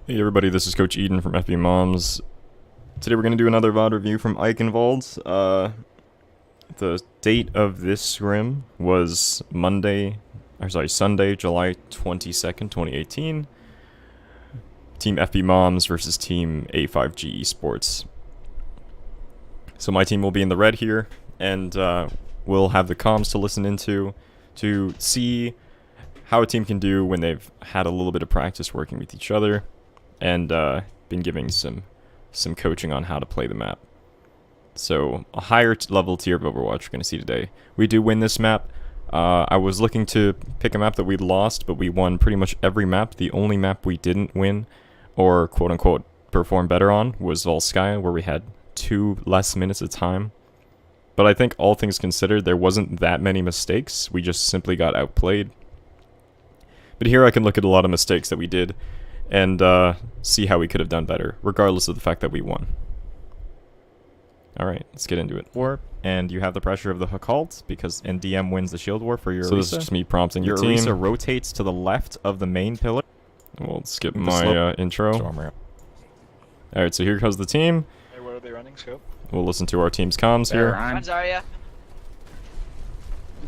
Hey everybody, this is Coach Eden from FBMOMs. Today we're going to do another VOD review from Eichenwalde. The date of this scrim was Sunday, July 22nd, 2018. Team FBMOMs versus Team A5G Esports. So my team will be in the red here, and we'll have the comms to listen into to see how a team can do when they've had a little bit of practice working with each other, and been giving some coaching on how to play the map. So a higher level tier of Overwatch we're going to see today. We do win this map. I was looking to pick a map that we'd lost, but we won pretty much every map. The only map we didn't win, or quote-unquote perform better on, was Volskaya, where we had 2 less minutes of time. But I think all things considered, there wasn't that many mistakes. We just simply got outplayed. But here I can look at a lot of mistakes that we did and see how we could have done better, regardless of the fact that we won. Alright, let's get into it. War, and you have the pressure of the hook halt, because NDM wins the shield war for your So Orisa. This is just me prompting your team. Orisa rotates to the left of the main pillar. We'll skip my intro. Alright, so here comes the team. Hey, what are they running, Scope? We'll listen to our team's comms here. I'm Zarya.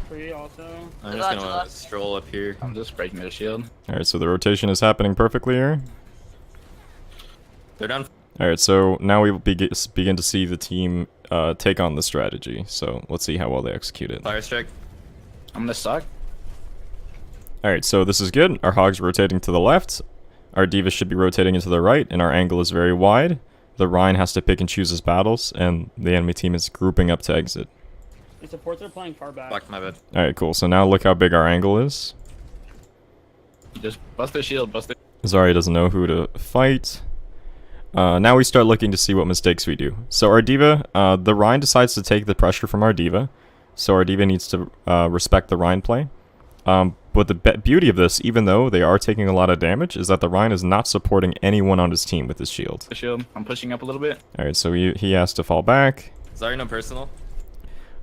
Free also. I'm just gonna stroll up here. I'm just breaking their shield. Alright, so the rotation is happening perfectly here. They're done. Alright, so now we begin to see the team take on the strategy. So let's see how well they execute it. Fire strike. I'm gonna suck. Alright, so this is good. Our Hog's rotating to the left. Our D.Va should be rotating into the right, and our angle is very wide. The Rhine has to pick and choose his battles, and the enemy team is grouping up to exit. The supports are playing far back. Fuck, my bad. Alright, cool. So now look how big our angle is. Just bust their shield, bust their... Zarya doesn't know who to fight. Now we start looking to see what mistakes we do. So our D.Va, the Rhine decides to take the pressure from our D.Va. So our D.Va needs to respect the Rhine play. But the beauty of this, even though they are taking a lot of damage, is that the Rhine is not supporting anyone on his team with his shield. Shield. I'm pushing up a little bit. Alright, so he has to fall back. Zarya, no personal.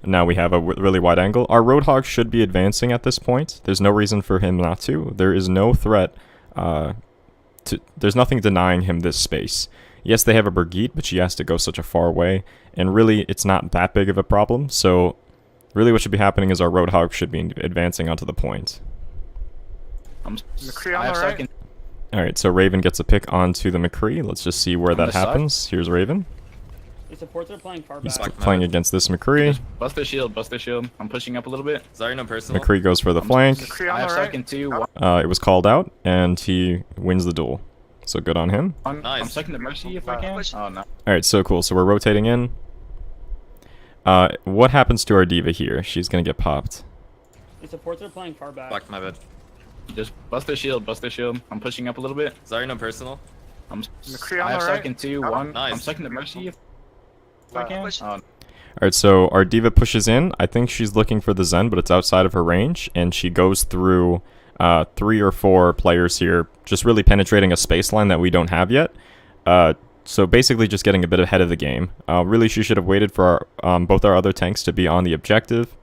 Now we have a really wide angle. Our Roadhog should be advancing at this point. There's no reason for him not to. There is no threat. There's nothing denying him this space. Yes, they have a Brigitte, but she has to go such a far way. And really, it's not that big of a problem. So really what should be happening is our Roadhog should be advancing onto the point. McCree on the right. Alright, so Raven gets a pick onto the McCree. Let's just see where that happens. Here's Raven. The supports are playing far He's back. playing against this McCree. Just bust their shield, bust their shield. I'm pushing up a little bit. Zarya, no personal. McCree goes for the flank. I have second 2. It was called out, and he wins the duel. So good on him. Nice. I'm second to Mercy if I can. Oh, no. Alright, so cool. So we're rotating in. What happens to our D.Va here? She's gonna get popped. The supports are playing far back. Fuck, my bad. Just bust their shield, bust their shield. I'm pushing up a little bit. Zarya, no personal. I have second 2. Nice. I'm second to Mercy if I can. Oh, no. Alright, so our D.Va pushes in. I think she's looking for the Zen, but it's outside of her range, and she goes through 3 or 4 players here, just really penetrating a space line that we don't have yet. So basically just getting a bit ahead of the game. Really, she should have waited for both our other tanks to be on the objective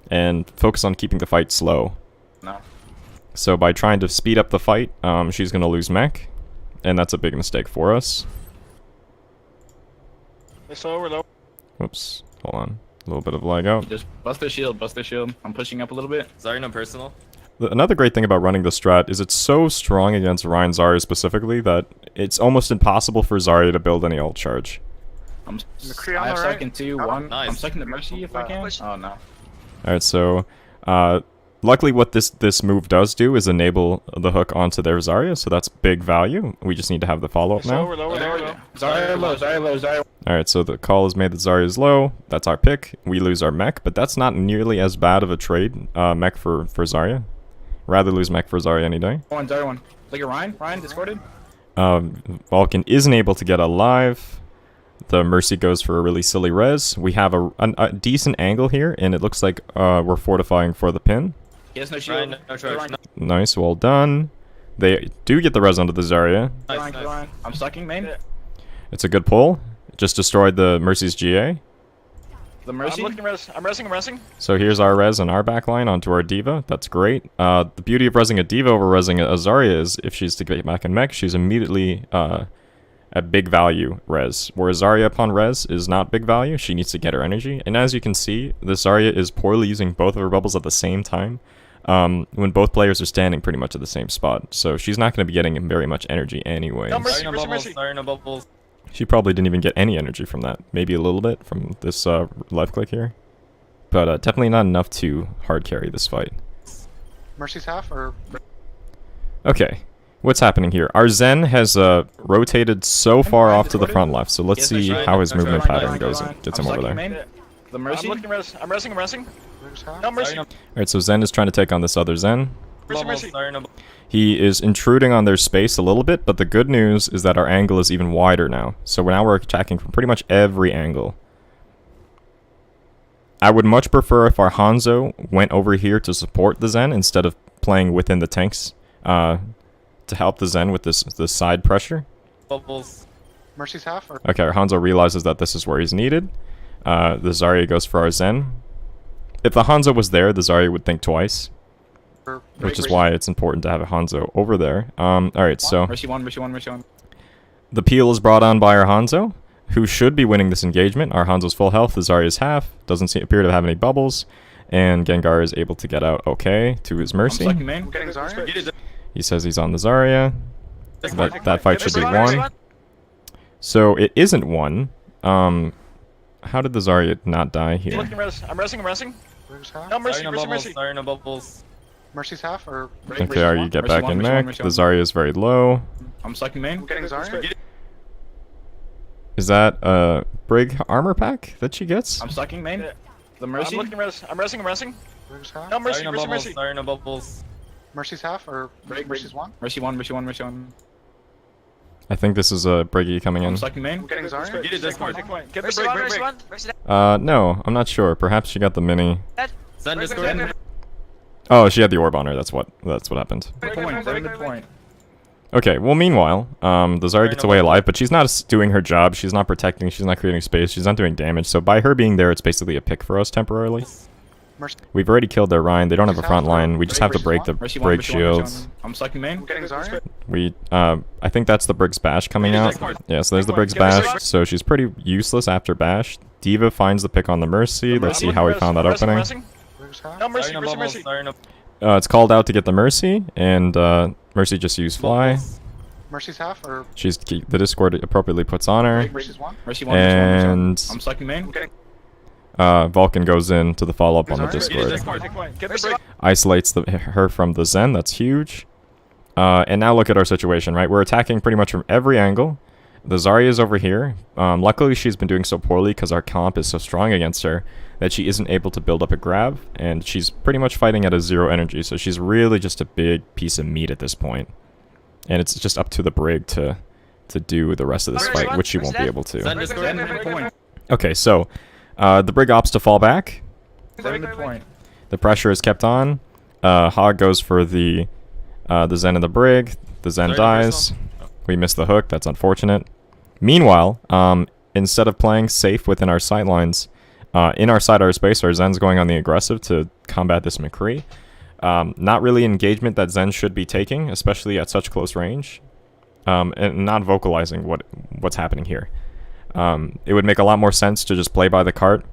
and focus on keeping the fight slow. No. So by trying to speed up the fight, she's going to lose mech, and that's a big mistake for us. Oops, hold on. A little bit of lag out. Just bust their shield, bust their shield. I'm pushing up a little bit. Zarya, no personal. Another great thing about running the strat is it's so strong against Ryan Zarya specifically that it's almost impossible for Zarya to build any ult charge. I have second 2. Nice. I'm second to Mercy if I can. Oh, no. Alright, so luckily what this move does do is enable the hook onto their Zarya, so that's big value. We just need to have the follow-up now. Zarya low, Zarya low, Zarya. Alright, so the call is made that Zarya is low. That's our pick. We lose our mech, but that's not nearly as bad of a trade, mech for Zarya. Rather lose mech for Zarya any day. Zarya 1. Look at Ryan. Ryan discorded. Vulcan isn't able to get alive. The Mercy goes for a really silly res. We have a decent angle here, and it looks like we're fortifying for the pin. He has no shield. Ryan, no charge. No. Nice, well done. They do get the res onto the Zarya. Nice, nice. I'm sucking main. It's a good pull. Just destroyed the Mercy's GA. The Mercy. I'm resing. So here's our res and our backline onto our diva. That's great. The beauty of resing a diva over resing a Zarya is if she's to get back in mech, she's immediately a big value res. Whereas Zarya upon res is not big value. She needs to get her energy. And as you can see, the Zarya is poorly using both of her bubbles at the same time. When both players are standing pretty much at the same spot. So she's not going to be getting very much energy anyways. Sorry, no bubbles. She probably didn't even get any energy from that. Maybe a little bit from this left click here. But definitely not enough to hard carry this fight. Mercy's half or... Okay, what's happening here? Our Zen has rotated so far off to the front left. So let's see how his movement pattern goes and gets him over there. The Mercy. I'm resing. Mercy's half? No, Mercy. Alright, so Zen is trying to take on this other Zen. Mercy. Sorry, no He is intruding on their space a little bit, but the good news is that our angle is even wider now. So now we're attacking from pretty much every angle. I would much prefer if our Hanzo went over here to support the Zen instead of playing within the tanks to help the Zen with this side pressure. bubbles. Mercy's half or... Okay, our Hanzo realizes that this is where he's needed. The Zarya goes for our Zen. If the Hanzo was there, the Zarya would think twice. Which is why it's important to have a Hanzo over there. Alright, so... Mercy 1, Mercy 1, Mercy 1. The peel is brought on by our Hanzo, who should be winning this engagement. Our Hanzo's full health, the Zarya's half. Doesn't appear to have any bubbles. And Gengar is able to get out okay to his mercy. I'm main. I'm getting Zarya. He says he's on the Zarya. That fight should be won. So it isn't won. How did the Zarya not die here? I'm resing. Mercy's half? No, Mercy. Sorry, no bubbles. Sorry, no bubbles. Mercy's half or... Okay, are you get Mercy back one, in Mercy one, mech. Mercy The one. Zarya is very low. I'm sucking main. I'm getting Zarya. Is that a Brig armor pack that she gets? I'm sucking main. The Mercy. I'm resing. Mercy's half? No, Mercy. Sorry, no bubbles. Sorry, no bubbles. Mercy's half or... Mercy's one? Mercy 1, Mercy 1, Mercy 1. I think this is a Briggy coming in. I'm sucking main. I'm getting Zarya. Get it, Discord. Get the break. No, I'm not sure. Perhaps she got the mini. Send Discord. Oh, she had the orb on her. That's what happened. Point. They're in the point. Okay, well, meanwhile, the Zarya gets away alive, but she's not doing her job. She's not protecting. She's not creating space. She's not doing damage. So by her being there, it's basically a pick for us temporarily. Mercy. We've already killed their Rhine. They don't have a front line. We just have to break the Mercy 1, Brig Mercy 1, Mercy shields. 1. I'm sucking main. I'm getting Zarya. We, I think that's the Brig's Bash coming out. Yeah, so there's the Brig's Bash. So she's pretty useless after Bash. Diva finds the pick on the Mercy. Let's see how we found that opening. Mercy's half? No, Sorry, no bubbles. Sorry, no It's called out to get the Mercy, and Mercy just used Fly. Mercy's half or... The Discord appropriately puts on her, Mercy's one? Mercy 1, Mercy 1, Mercy 1. and I'm sucking main. I'm getting... Vulcan goes in to the follow-up on the Get Discord. Get the break. Isolates her from the Zen. That's huge. And now look at our situation, right? We're attacking pretty much from every angle. The Zarya is over here. Luckily, she's been doing so poorly because our comp is so strong against her that she isn't able to build up a grab, and she's pretty much fighting at a 0 energy, so she's really just a big piece of meat at this point. And it's just up to the Brig to do the rest of this fight, which she won't be able to. Send Discord. They're in the point. Okay, so the Brig opts to fall back. They're in the point. The pressure is kept on. Hog goes for the Zen and the Brig. The Zen Sorry, dies. We missed the hook. That's unfortunate. Meanwhile, instead of playing safe within our sightlines, in our side space, our Zen's going on the aggressive to combat this McCree. Not really engagement that Zen should be taking, especially at such close range, and not vocalizing what's happening here. It would make a lot more sense to just play by the cart,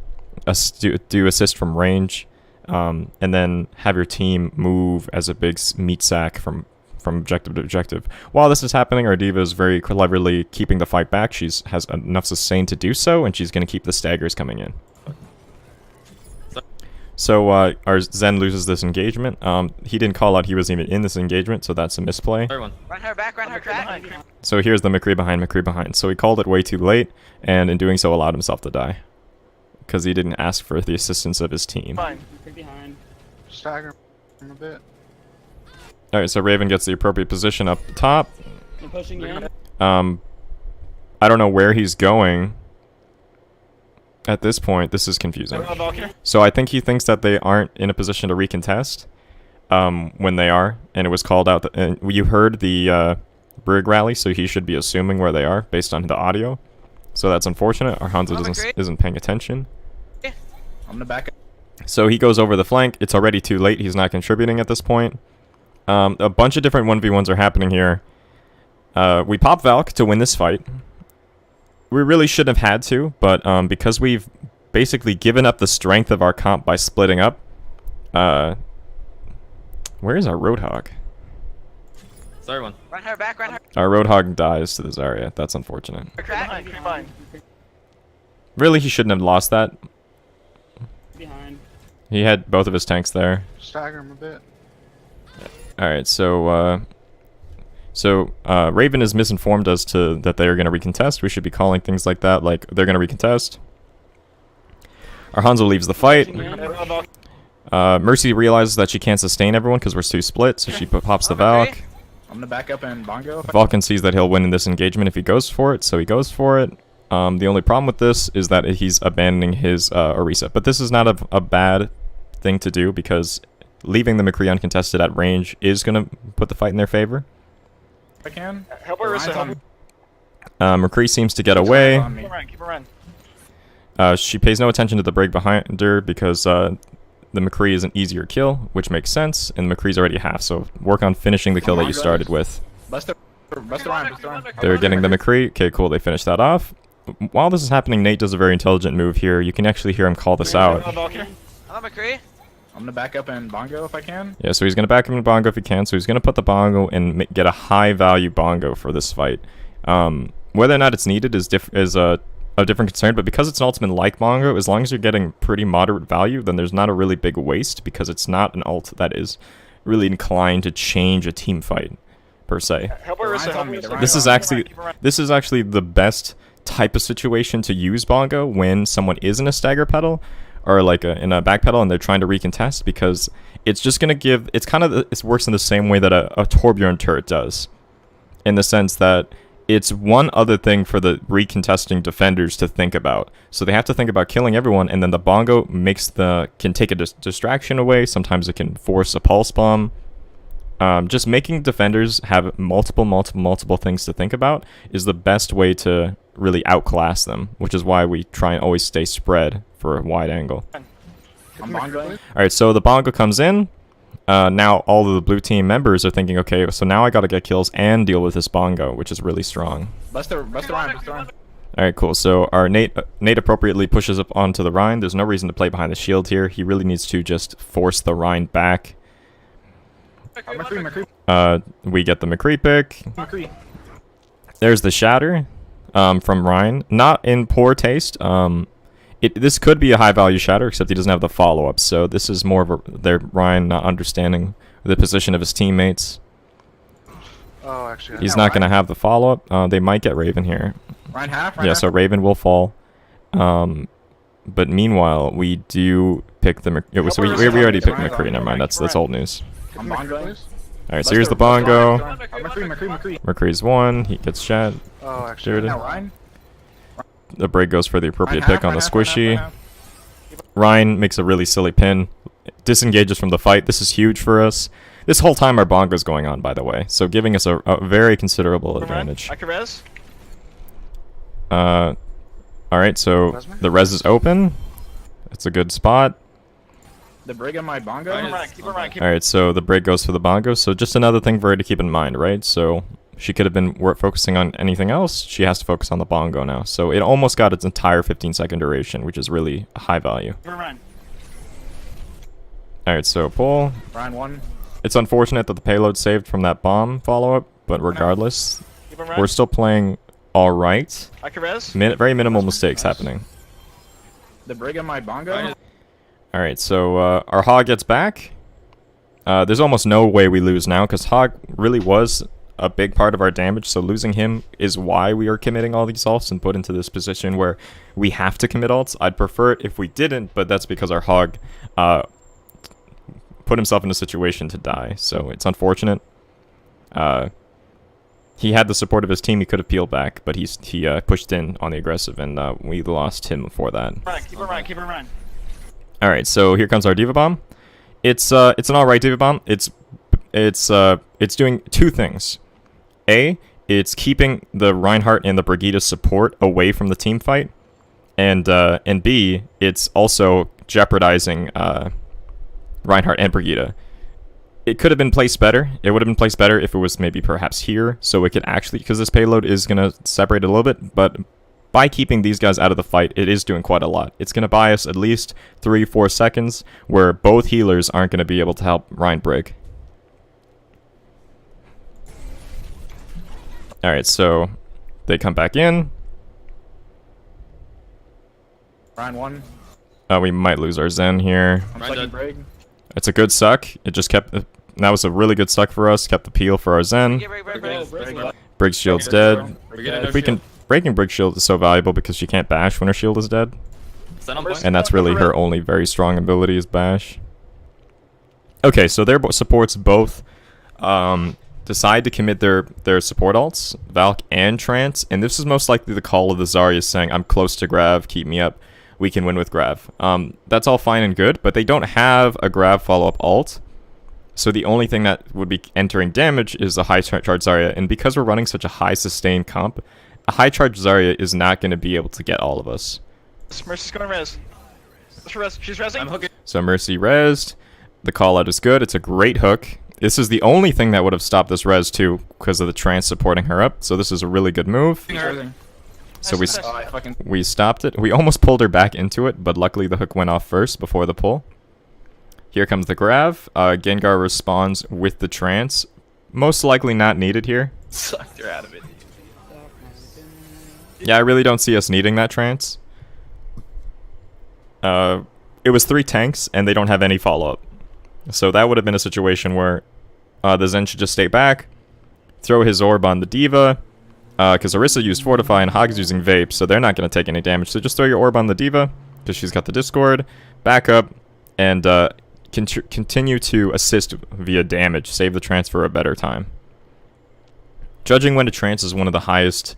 do assist from range, and then have your team move as a big meat sack from objective to objective. While this is happening, our Diva is very cleverly keeping the fight back. She has enough sustain to do so, and she's going to keep the staggers coming in. So our Zen loses this engagement. He didn't call out he was even in this engagement, so that's a misplay. Third one. Run her back, run her back. So here's the McCree behind. So he called it way too late, and in doing so allowed himself to die. Because he didn't ask for the assistance of his team. Fine. Pick behind. Stagger him a bit. Alright, so Raven gets the appropriate position up top. I'm pushing in. I don't know where he's going. At this point, this is confusing. So I think he thinks that they aren't in a position to recontest when they are, and it was called out. And you heard the Brig rally, so he should be assuming where they are based on the audio. So that's unfortunate. Our Hanzo isn't paying attention. I'm gonna back up. So he goes over the flank. It's already too late. He's not contributing at this point. A bunch of different 1v1s are happening here. We pop Valk to win this fight. We really shouldn't have had to, but because we've basically given up the strength of our comp by splitting up. Where is our Roadhog? Sorry, one. Run her back, run her. Our Roadhog dies to the Zarya. That's unfortunate. Crack. Really, he shouldn't have lost that. Behind. He had both of his tanks there. Stagger him a bit. Alright, so Raven is misinformed as to that they're going to recontest. We should be calling things like that, like they're going to recontest. Our Hanzo leaves the fight. Mercy realizes that she can't sustain everyone because we're too split, so she pops the Valk. I'm gonna back up and bongo. Vulcan sees that he'll win in this engagement if he goes for it, so he goes for it. The only problem with this is that he's abandoning his Orisa. But this is not a bad thing to do because leaving the McCree uncontested at range is going to put the fight in their favor. I can. Help her, Rissa, help her. McCree seems to get away. Keep her run, keep her run. She pays no attention to the brig behind her because the McCree is an easier kill, which makes sense, and McCree's already half, so work on finishing the kill that you started with. Bust the run. They're getting the McCree. Okay, cool, they finished that off. While this is happening, Nate does a very intelligent move here. You can actually hear him call this out. Hello, McCree. I'm gonna back up and bongo if I can. Yeah, so he's going to back him in bongo if he can, so he's going to put the bongo and get a high-value bongo for this fight. Whether or not it's needed is a different concern, but because it's an ultimate like bongo, as long as you're getting pretty moderate value, then there's not a really big waste, because it's not an ult that is really inclined to change a team fight, per se. Help her, Rissa, help her. This is actually the best type of situation to use bongo when someone is in a stagger pedal, or like in a back pedal, and they're trying to recontest, because it's just going to give, it works in the same way that a Torbjorn turret does, in the sense that it's one other thing for the recontesting defenders to think about. So they have to think about killing everyone, and then the bongo can take a distraction away. Sometimes it can force a pulse bomb. Just making defenders have multiple things to think about is the best way to really outclass them, which is why we try and always stay spread for a wide angle. I'm bongoing. Alright, so the bongo comes in. Now all of the blue team members are thinking, okay, so now I gotta get kills and deal with this bongo, which is really strong. Bust the run. Alright, cool. So our Nate appropriately pushes up onto the Rhine. There's no reason to play behind the shield here. He really needs to just force the Rhine back. McCree. We get the McCree pick. McCree. There's the Shatter from Rhine. Not in poor taste. This could be a high-value Shatter, except he doesn't have the follow-up. So this is more of their Rhine not understanding the position of his teammates. Oh, actually. He's not going to have the follow-up. They might get Raven here. Ryan half. Yeah, so Raven will fall. But meanwhile, we do pick the... So we already picked McCree. Never mind. That's old news. I'm bongoing. Alright, so here's the bongo. McCree. McCree's one. He gets shot. Oh, actually. Dirty. Now Ryan. The break goes for the appropriate Ryan pick on the half, squishy. Ryan makes a really silly pin. Disengages from the fight. This is huge for us. This whole time our bongo's going on, by the way. So giving us a very considerable advantage. I can res. Alright, so the res is open. That's a good spot. The brig on my bongo. Keep her run. Alright, so the break goes for the bongo. So just another thing for her to keep in mind, right? So she could have been focusing on anything else. She has to focus on the bongo now. So it almost got its entire 15-second duration, which is really a high value. Keep her run. Alright, so pull. Ryan 1. It's unfortunate that the payload saved from that bomb follow-up, but regardless, Keep her run. we're still playing alright. I can res. Very minimal mistakes happening. The brig on my bongo. Alright, so our Hog gets back. There's almost no way we lose now, because Hog really was a big part of our damage, so losing him is why we are committing all these ults and put into this position where we have to commit ults. I'd prefer it if we didn't, but that's because our Hog put himself in a situation to die, so it's unfortunate. He had the support of his team. He could have peeled back, but he pushed in on the aggressive, and we lost him for that. Keep her run. Keep her run. All right, so here comes our Diva Bomb. It's an alright Diva Bomb. It's doing two things. A, it's keeping the Reinhardt and the Brigitte support away from the team fight, and B, it's also jeopardizing Reinhardt and Brigitte. It could have been placed better. It would have been placed better if it was maybe perhaps here, so it could actually, because this payload is going to separate it a little bit, but by keeping these guys out of the fight, it is doing quite a lot. It's going to buy us at least 3-4 seconds where both healers aren't going to be able to help Ryan Brig. Alright, so they come back in. Ryan 1. We might lose our Zen here. I'm Ryan sucking dead. Brig. It's a good suck. It just kept... that was a really good suck for us. Kept the peel for our Zen. Brig. Brig's shield's dead. Brigitte, If we can... Breaking Brig's shield is so valuable because she can't bash when her shield is dead. Zen on point. And that's really her only very strong ability is bash. Okay, so their supports both decide to commit their support alts, Valk and Trance, and this is most likely the call of the Zarya saying, I'm close to Grav, keep me up, we can win with Grav. That's all fine and good, but they don't have a Grav follow-up alt, so the only thing that would be entering damage is a high charge Zarya, and because we're running such a high sustained comp, a high charge Zarya is not going to be able to get all of us. Mercy's gonna res. She's resing. I'm hooking. So Mercy rezzed, the call out is good, it's a great hook. This is the only thing that would have stopped this res too, because of the Trance supporting her up, so this is a really good move. So we, Oh, I fucking... we stopped it. We almost pulled her back into it, but luckily the hook went off first before the pull. Here comes the Grav. Gengar responds with the Trance. Most likely not needed here. Sucked her out of it. Yeah, I really don't see us needing that Trance. It was 3 tanks, and they don't have any follow-up. So that would have been a situation where the Zen should just stay back, throw his orb on the D.Va, because Orisa used Fortify and Hog is using Vape, so they're not going to take any damage. So just throw your orb on the D.Va, because she's got the Discord, back up, and continue to assist via damage, save the Trance for a better time. Judging when to Trance is one of the highest...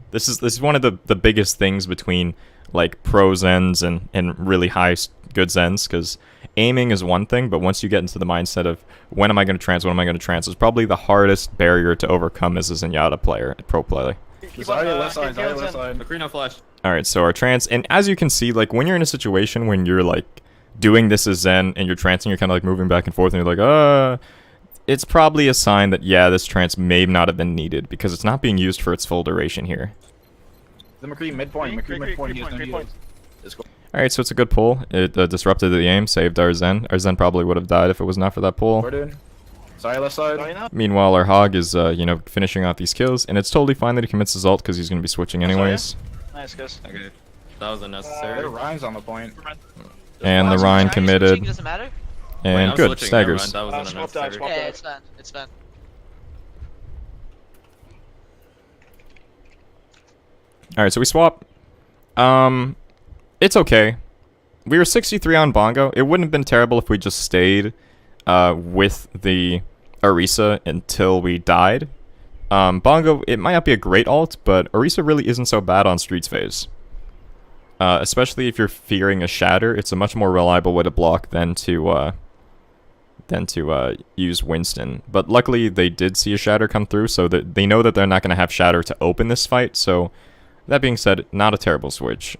This is one of the biggest things between like pro Zens and really high good Zens, because aiming is one thing, but once you get into the mindset of when am I going to trance, when am I going to trance, is probably the hardest barrier to overcome as a Zenyatta player, pro player. Zarya left side, Zarya left side. McCree no flash. Alright, so our trance, and as you can see, like when you're in a situation when you're like doing this as Zen and you're trancing, you're kind of like moving back and forth and you're like, it's probably a sign that, yeah, this trance may not have been needed because it's not being used for its full duration here. The McCree midpoint. McCree midpoint. He has no heals. Alright, so it's a good pull. It disrupted the aim, saved our Zen. Our Zen probably would have died if it was not for that pull. Zarya left side. Meanwhile, our Hog is, finishing off these kills, and it's totally fine that he commits his ult because he's going to be switching anyways. Nice, guys. Okay. That was unnecessary. Their Ryan's on the point. And the Rhine committed. Doesn't matter. Wait, And I'm good, switching, staggers. never mind, that was Swap dive, unnecessary. swap Yeah, dive. it's fine. It's fine. Alright, so we swap. It's okay. We were 63 on Bongo. It wouldn't have been terrible if we just stayed with the Orisa until we died. Bongo, it might not be a great ult, but Orisa really isn't so bad on Streets phase. Especially if you're fearing a Shatter, it's a much more reliable way to block than to use Winston. But luckily, they did see a Shatter come through, so that they know that they're not going to have Shatter to open this fight. So, that being said, not a terrible switch.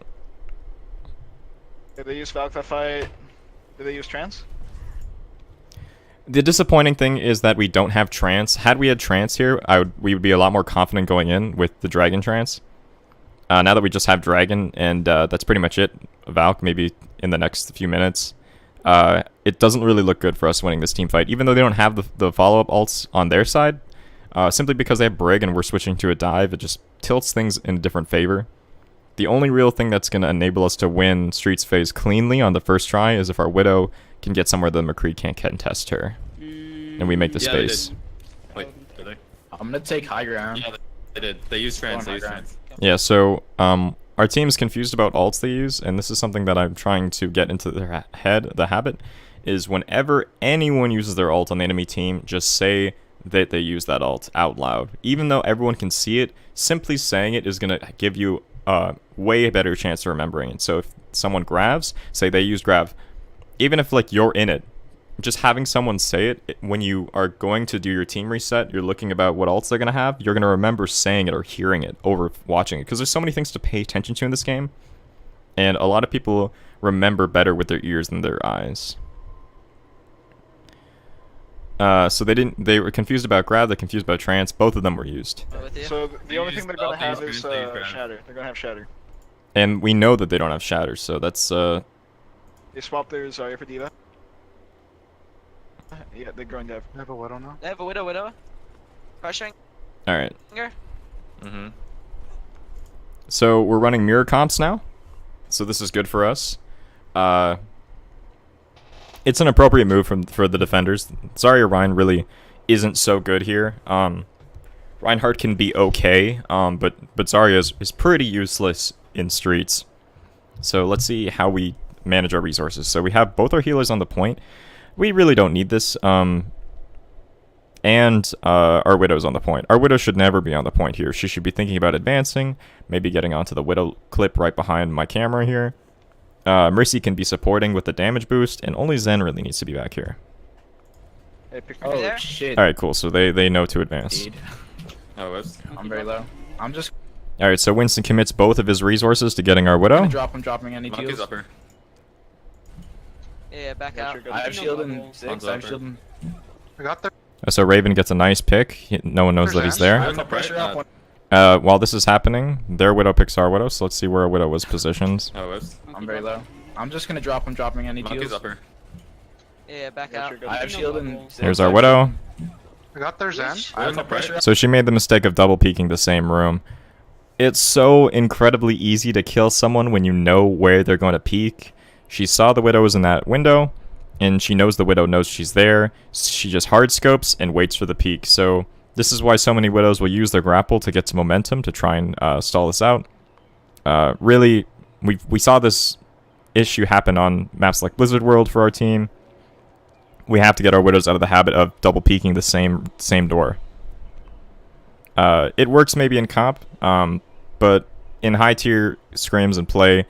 Did they use Valk that fight? Did they use Trance? The disappointing thing is that we don't have Trance. Had we had Trance here, we would be a lot more confident going in with the Dragon Trance. Now that we just have Dragon, and that's pretty much it. Valk, maybe in the next few minutes. It doesn't really look good for us winning this team fight, even though they don't have the follow-up ults on their side. Simply because they have Brig and we're switching to a dive, it just tilts things in a different favor. The only real thing that's going to enable us to win Streets phase cleanly on the first try is if our Widow can get somewhere that McCree can't contest her. And we make the Yeah, they space. did. Wait, did they? I'm gonna take high ground. Yeah, they did. They used trans. They Going used high trans. Yeah, so our team is confused about ults they use, and this is something that I'm trying to get into their head. The habit is whenever anyone uses their ult on the enemy team, just say that they use that ult out loud. Even though everyone can see it, simply saying it is going to give you a way better chance of remembering it. So if someone grabs, say they use grab. Even if like you're in it, just having someone say it, when you are going to do your team reset, you're looking about what ults they're going to have, you're going to remember saying it or hearing it over watching it. Because there's so many things to pay attention to in this game. And a lot of people remember better with their ears than their eyes. So they were confused about grab, they're confused about trance, both of them were used. So the only use thing they're gonna have Southeast is Green State shatter. They're gonna have shatter. And we know that they don't have shatter, so that's They swapped their Zarya for Diva. Yeah, they're going to have. I have a widow now. They have a widow. Crushing. alright. Mm-hmm. So we're running mirror comps now. So this is good for us. It's an appropriate move for the defenders. Zarya Rein really isn't so good here. Reinhardt can be okay, but Zarya is pretty useless in streets. So let's see how we manage our resources. So we have both our healers on the point. We really don't need this. And our Widow's on the point. Our Widow should never be on the point here. She should be thinking about advancing, maybe getting onto the Widow clip right behind my camera here. Mercy can be supporting with the damage boost, and only Zen really needs to be back here. Hey, pick me Oh there. shit. Alright, cool. So they know to advance. Indeed. Oh, whoops. I'm very low. I'm just Alright, so Winston commits both of his resources to getting our Widow. gonna drop. I'm dropping any Monkey's heals. upper. Yeah, back Yeah, out. sure, go. I have shield in 6. One's I have upper. shield in. I got there. So Raven gets a nice pick. No one knows that he's I there. have no pressure up. One. While this is happening, their Widow picks our Widow, so let's see where our Widow was positioned. Oh, whoops. I'm very low. I'm just gonna drop. I'm dropping any Monkey's heals. upper. Yeah, back Yeah, out. sure, go. I have shield in 6. Here's our Widow. I got their Zen. I have no pressure. So she made the mistake of double peeking the same room. It's so incredibly easy to kill someone when you know where they're going to peek. She saw the Widow was in that window, and she knows the Widow knows she's there. She just hard scopes and waits for the peek. So this is why so many Widows will use their grapple to get some momentum to try and stall this out. Really, we saw this issue happen on maps like Blizzard World for our team. We have to get our Widows out of the habit of double peeking the same door. It works maybe in comp, but in high tier scrims and play,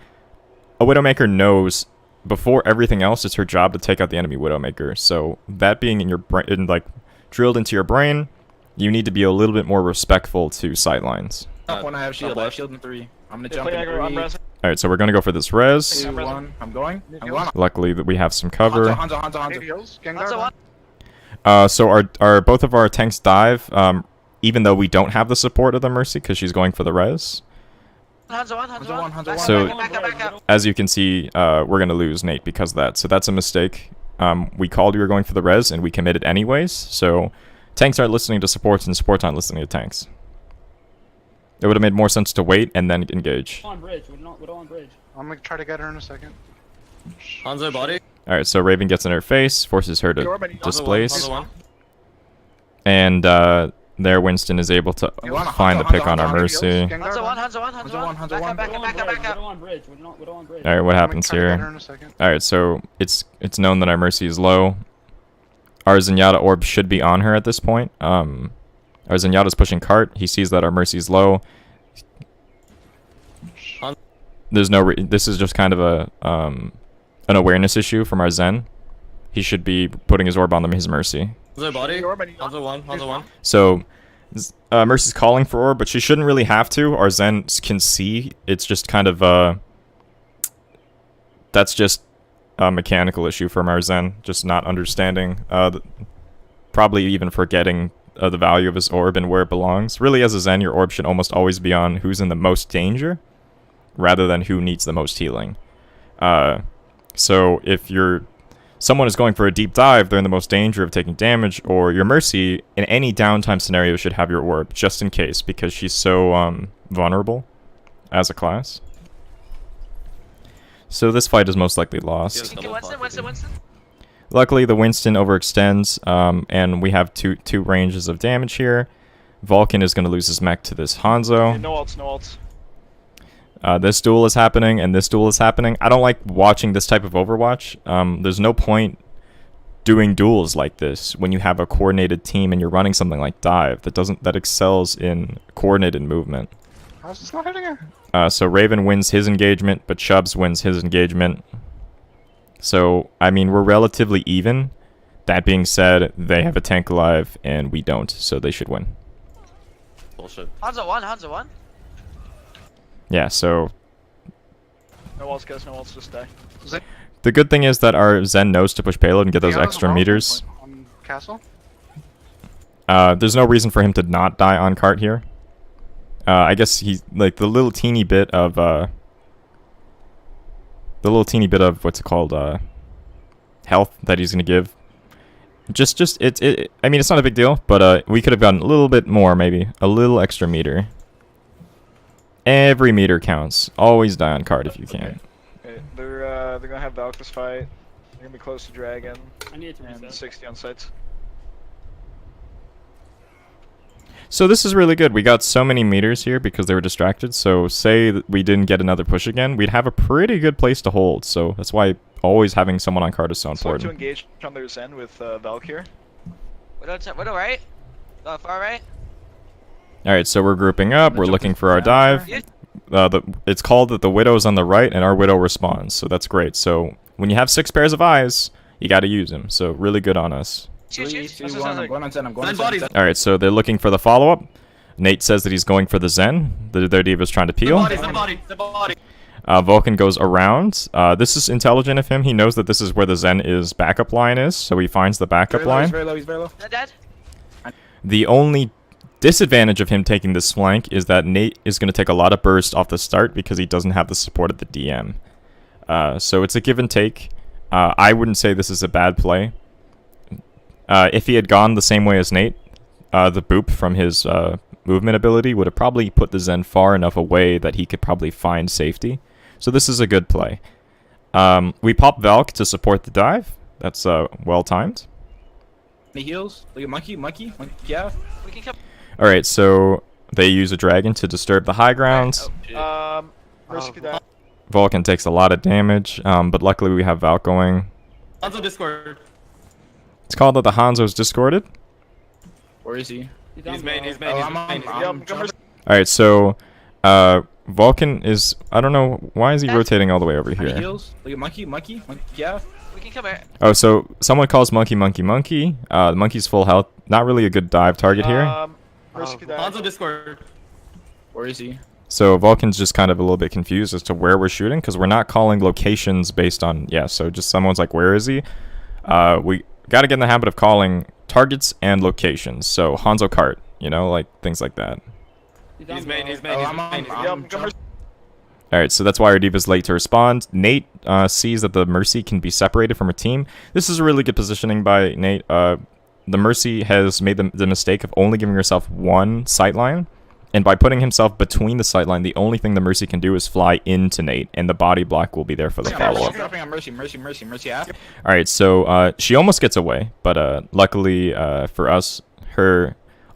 a Widowmaker knows before everything else it's her job to take out the enemy Widowmaker. So that being in your brain, like drilled into your brain, you need to be a little bit more respectful to sightlines. When I have shield. I have shield in 3. I'm gonna They jump play in aggro. I'm 3, resing. All right, so we're gonna go for this res. 2, 1. I'm going. I'm going. Luckily that we have some cover. Hanzo. Need heals. Gengar Hanzo down. one. So our both of our tanks dive, even though we don't have the support of the Mercy because she's going for the res. Hanzo one. Hanzo one, Hanzo Back one. So- out, back out. As you can see, we're gonna lose Nate because of that. So that's a mistake. We called we were going for the res and we committed anyways. So tanks aren't listening to supports and supports aren't listening to tanks. It would have made more sense to wait and then engage. On bridge. We're on bridge. I'm gonna try to get her in a second. Hanzo body. Alright, so Raven gets in her face, forces her to Hanzo displace. one. And there Winston is able to find the pick on our Mercy. Gengar Hanzo one. down. Hanzo one. Hanzo Back one. out, back out, back out, back We're out. on bridge. We're on bridge. Alright, what I'm happens gonna try to get her here? in a second. Alright, so it's known that our Mercy is low. Our Zenyatta orb should be on her at this point. Our Zenyatta's pushing cart. He sees that our Mercy is low. There's no this is just kind of a an awareness issue from our Zen. He should be putting his orb on his Mercy. Hanzo body. Hanzo one. Hanzo one. So Mercy's calling for orb, but she shouldn't really have to. Our Zen can see. It's just kind of that's just a mechanical issue from our Zen, just not understanding, probably even forgetting the value of his orb and where it belongs. Really, as a Zen, your orb should almost always be on who's in the most danger, rather than who needs the most healing. So if someone is going for a deep dive, they're in the most danger of taking damage, or your Mercy, in any downtime scenario, should have your orb, just in case, because she's so vulnerable as a class. So this fight is most likely lost. Yes. Winston. Luckily, the Winston overextends, and we have two ranges of damage here. Vulcan is going to lose his mech to this Hanzo. No ults. No ults. This duel is happening, and this duel is happening. I don't like watching this type of Overwatch. There's no point doing duels like this when you have a coordinated team and you're running something like Dive that excels in coordinated movement. How's this not hitting her? So Raven wins his engagement, but Chubbs wins his engagement. So, I mean, we're relatively even. That being said, they have a tank alive, and we don't, so they should win. Bullshit. Hanzo one. Yeah, so No walls, guys. No walls. Just die. The good thing is that our Zen knows to push payload and get those Leon, extra well, meters. On castle. There's no reason for him to not die on cart here. I guess he's like the little teeny bit of what's it called, health that he's gonna give. I mean, it's not a big deal, but we could have gotten a little bit more, maybe a little extra meter. Every meter counts. Always die on cart if you can. Okay, they're gonna have Valk this fight. They're gonna be close to Dragon. I need to And reset. 60 on sites. So this is really good. We got so many meters here because they were distracted. So say that we didn't get another push again, we'd have a pretty good place to hold. So that's why always having someone on cart is so So to important. engage on their Zen with Valk here. Widow right? Far right? All right, so we're grouping up. We're looking for our dive. Yeah. It's called that the Widow's on the right and our Widow responds. So that's great. So when you have 6 pairs of eyes, you got to use them. So really good on us. Shoot, shoot. 3, 2, 1. I'm going on Zen. I'm going on Zen bodies. Zen. All right, so they're looking for the follow-up. Nate says that he's going for the Zen. Their Diva's trying to The peel. body, the body, the body. Vulcan goes around. This is intelligent of him. He knows that this is where the Zen is backup line is, so he finds the backup Very low, he's line. very low. He's very low. Not dead? The only disadvantage of him taking this flank is that Nate is going to take a lot of burst off the start because he doesn't have the support of the DM. So it's a give and take. I wouldn't say this is a bad play. If he had gone the same way as Nate, the boop from his movement ability would have probably put the Zen far enough away that he could probably find safety. So this is a good play. We pop Valk to support the dive. That's well timed. He heals. Look at monkey. Yeah. We can come. All right, so they use a dragon to disturb the high ground. Oh, shit. Mercy could die. Vulcan takes a lot of damage, but luckily we have Valk going. Hanzo Discord. It's called that the Hanzo's discorded. Where is he? He's main, he's Oh, main, he's I'm on. main. Yeah, I'm going All right, so Vulcan is, I don't know, why is he rotating all the way over He here? heals. Look at monkey. Yeah. We can come here. Oh, so someone calls monkey. The monkey's full health. Not really a good dive target here. Mercy could die. Hanzo Discord. Where is he? So Vulcan's just kind of a little bit confused as to where we're shooting because we're not calling locations based on, so just someone's like, where is he? We got to get in the habit of calling targets and locations. So Hanzo cart, like things like that. He's main, he's main, Oh, he's I'm on. main. Yeah, I'm going All right, so that's why our Diva's late to respond. Nate sees that the Mercy can be separated from her team. This is a really good positioning by Nate. The Mercy has made the mistake of only giving herself one sightline. And by putting himself between the sightline, the only thing the Mercy can do is fly into Nate, and the body block will be there for the follow-up. Dropping on mercy. Yeah. All right, so she almost gets away, but luckily for us,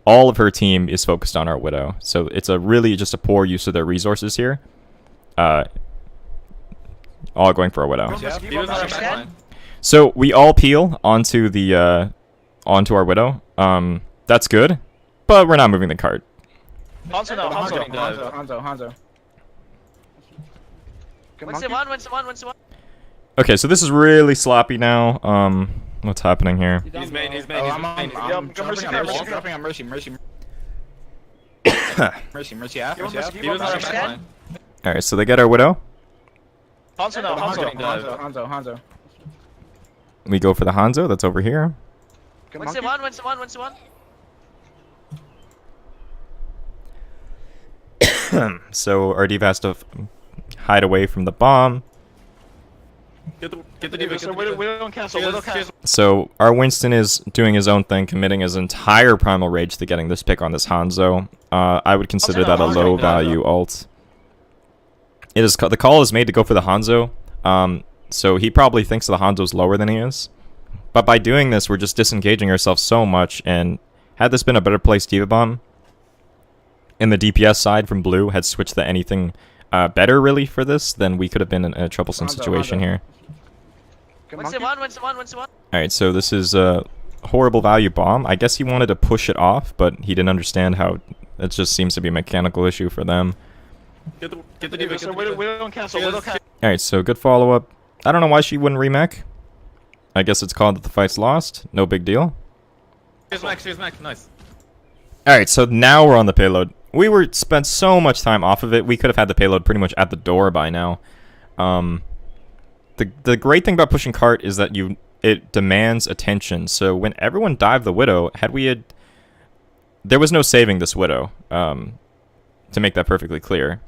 all of her team is focused on our Widow. So it's really just a poor use of their resources here. All going for a Widow. Yeah, he was on our back line. So we all peel onto onto our Widow. That's good, but we're not moving the cart. Hanzo now. Hanzo. Hanzo. Good When's monkey. When's the one? Okay, so this is really sloppy now. What's happening here? He's main, he's Oh, main, he's I'm on. main. Yeah, I'm mercy, dropping on mercy. Mercy. Yeah. Give him mercy, He was on our Mercy. back line. All right, so they get our Widow. Hanzo now. Hanzo. Hanzo. We go for the Hanzo. That's over here. Good When's monkey. the one? So our Diva has to hide away from the bomb. Get the Diva, So we don't cancel. We don't cancel. So our Winston is doing his own thing, committing his entire Primal Rage to getting this pick on this Hanzo. I would consider that a low value ult. It is the call is made to go for the Hanzo. So he probably thinks the Hanzo's lower than he is. But by doing this, we're just disengaging ourselves so much. And had this been a better placed Diva Bomb, and the DPS side from Blue had switched to anything better really for this, then we could have been in a troublesome situation here. Good When's monkey. the one? Alright, so this is a horrible value bomb. I guess he wanted to push it off, but he didn't understand how it just seems to be a mechanical issue for them. Get the Diva, So we don't cancel. We don't cancel. Alright, so good follow-up. I don't know why she wouldn't remech. I guess it's called that the fight's lost. No big deal. Here's Max, nice. Alright, so now we're on the payload. We spent so much time off of it, we could have had the payload pretty much at the door by now. The great thing about pushing cart is that it demands attention. So when everyone dived the Widow, there was no saving this Widow, to make that perfectly clear.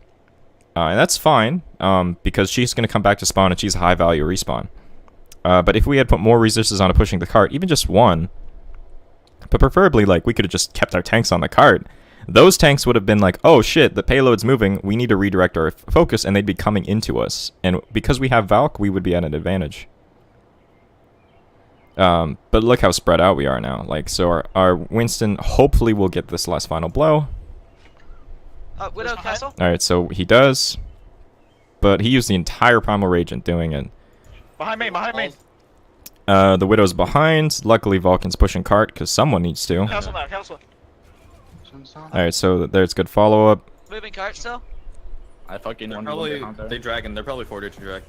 And that's fine, because she's going to come back to spawn and she's a high value respawn. But if we had put more resistors onto pushing the cart, even just one, but preferably, like, we could have just kept our tanks on the cart, those tanks would have been like, oh shit, the payload's moving, we need to redirect our focus, and they'd be coming into us. And because we have Valk, we would be at an advantage. But look how spread out we are now. Like, so our Winston hopefully will get this last final blow. Widow Castle. Alright, so he does. But he used the entire Primal Ragent doing it. Behind me, behind me. The Widow's behind. Luckily, Vulcan's pushing cart, because someone needs to. Castle now, castle. Alright, so there's good follow-up. Moving cart still. I fucking They're want probably to they dragging. They're probably forward to drag.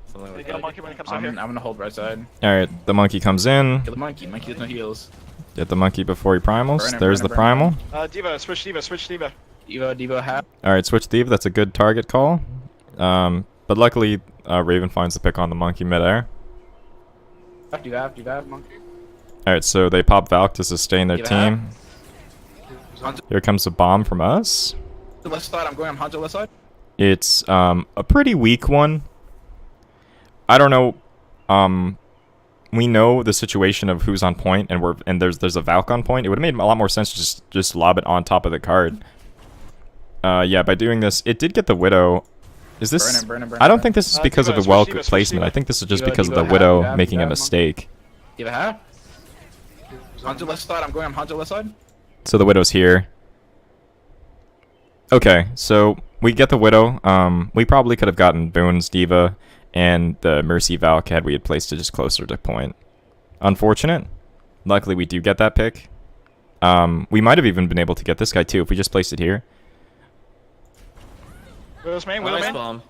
Something They like get a that. monkey when it comes I'm out here. gonna hold right side. Alright, the monkey comes in. Kill the monkey. Monkey has no heals. Get the monkey before he primals. Burn it, There's burn it, the burn it. primal. Diva, switch Diva, switch Diva. Devo half. Alright, switch thief. That's a good target call. But luckily, Raven finds the pick on the monkey midair. Do that, monkey. Alright, so they pop Valk to sustain their Give it up. team. Here comes a bomb from us. The left side. I'm going. I'm Hanzo left side. It's a pretty weak one. I don't know. We know the situation of who's on point, and there's a Valk on point. It would have made a lot more sense to just lob it on top of the card. Yeah, by doing this, it did get the Widow. Is this? Burn it, I don't think this is because Diva, of a switch well Diva, switch placement. Diva. I think this is just Diva, because of the Diva, Widow half, making a half, mistake. Devo half. Hanzo left side. I'm going. I'm Hanzo left side. So the Widow's here. Okay, so we get the Widow. We probably could have gotten Boone's Diva and the Mercy Valk had we had placed it just closer to point. Unfortunate. Luckily, we do get that pick. We might have even been able to get this guy too if we just placed it here. Widow's main, Widow Nice main. bomb.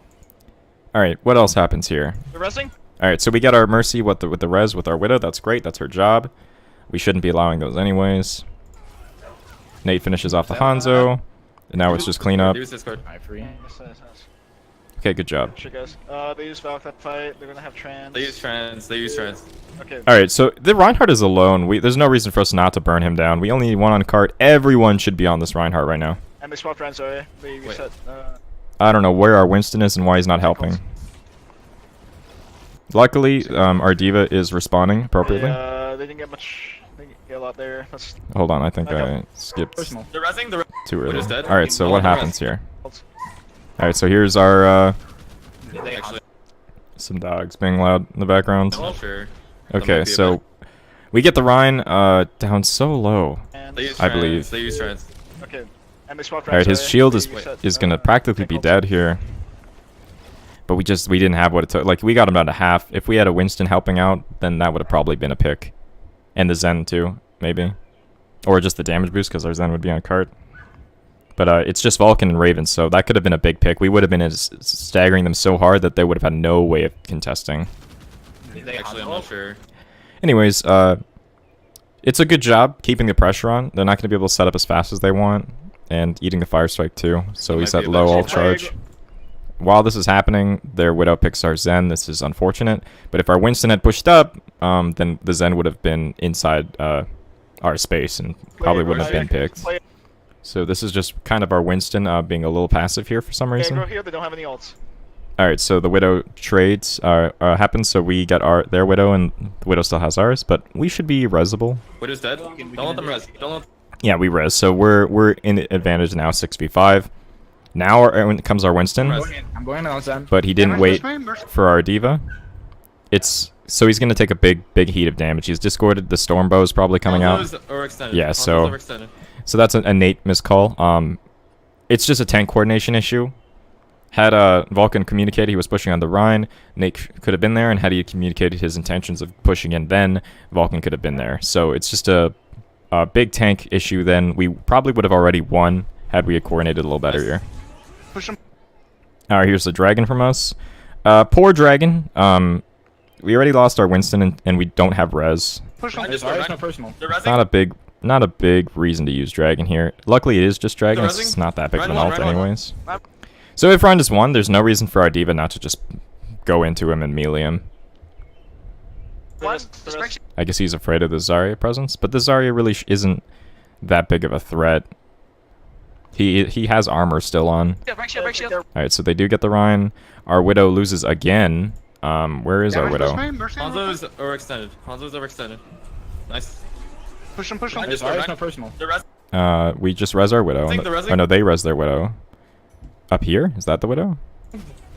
All right, what else happens here? They're resting. All right, so we get our Mercy with the res with our Widow. That's great. That's her job. We shouldn't be allowing those anyways. Nate finishes off the Hanzo. And now it's just clean up. Use Discord. Alright, free. Okay, good job. Shit, guys. They use Valk that fight. They're gonna have trans. They use trans. They use trans. Okay. Alright, so the Reinhardt is alone. There's no reason for us not to burn him down. We only need one on cart. Everyone should be on this Reinhardt right now. And they swapped trans, sorry. They reset. I don't know where our Winston is and why he's not helping. Luckily, our Diva is responding appropriately. They didn't get much. They didn't get a lot there. That's Hold on, I think Back I skipped Personal. They're resing. They're too early. Widow's dead. Alright, so Oh, what the happens rest. here? Alright, so here's our, They actually. some dogs being loud in the background. Oh, sure. Okay, might be a so we get the Rhine down so low. and They use I trans. believe. They use trans. okay. And they swapped trans. Alright, his sorry. shield They is reset, gonna practically be Nichols. dead here. But we didn't have what it took. Like, we got him down to half. If we had a Winston helping out, then that would have probably been a pick. And the Zen too, maybe. Or just the damage boost, because our Zen would be on cart. But it's just Vulcan and Raven, so that could have been a big pick. We would have been staggering them so hard that they would have had no way of contesting. Actually, I'm not sure. Anyways, it's a good job keeping the pressure on. They're not going to be able to set up as fast as they want. And eating the fire strike too. So That he's might at be a low bad all shot. charge. While this is happening, their Widow picks our Zen. This is unfortunate. But if our Winston had pushed up, then the Zen would have been inside our space and probably wouldn't have been picked. Play So this is just kind of our Winston being a little passive here for some reason. aggro here. They don't have any ults. Alright, so the Widow trades happens, so we get their Widow, and the Widow still has ours, but we should be resable. Widow's dead. Don't let them res. Don't let. Yeah, we res, so we're in advantage now, 6v5. Now comes our Winston, I'm going on Zen. but he didn't wait for our Diva. So he's gonna take a big heat of damage. He's discorded. The Storm Bow is probably coming out. Overextended. Yeah, Hanzo's so- overextended. So that's a Nate miscall. It's just a tank coordination issue. Had Vulcan communicated he was pushing on the Rhine, Nate could have been there, and had he communicated his intentions of pushing in then, Vulcan could have been there. So it's just a big tank issue then. We probably would have already won had we had coordinated a little better here. Push him. Alright, here's the Dragon from us. Poor Dragon. We already lost our Winston, and we don't have res. Push him. I just Alright, it's not personal. They're resing. Not a big reason to use Dragon here. Luckily, it is just Dragon. They're It's resing. not that big of an Run one, ult run one. anyways. So if round is won, there's no reason for our diva not to just go into him and melee him. One. I guess he's afraid of the Zarya presence, but the Zarya really isn't that big of a threat. He has armor still on. Break shield. Alright, so they do get the Rhine. Our Widow loses again. Where is our Widow? Hanzo's overextended. Hanzo's overextended. Nice. Push him. I just Zarya's no personal. The rest. We just res our Widow. I think the resing- Or no, they res their Widow. Up here? Is that the Widow?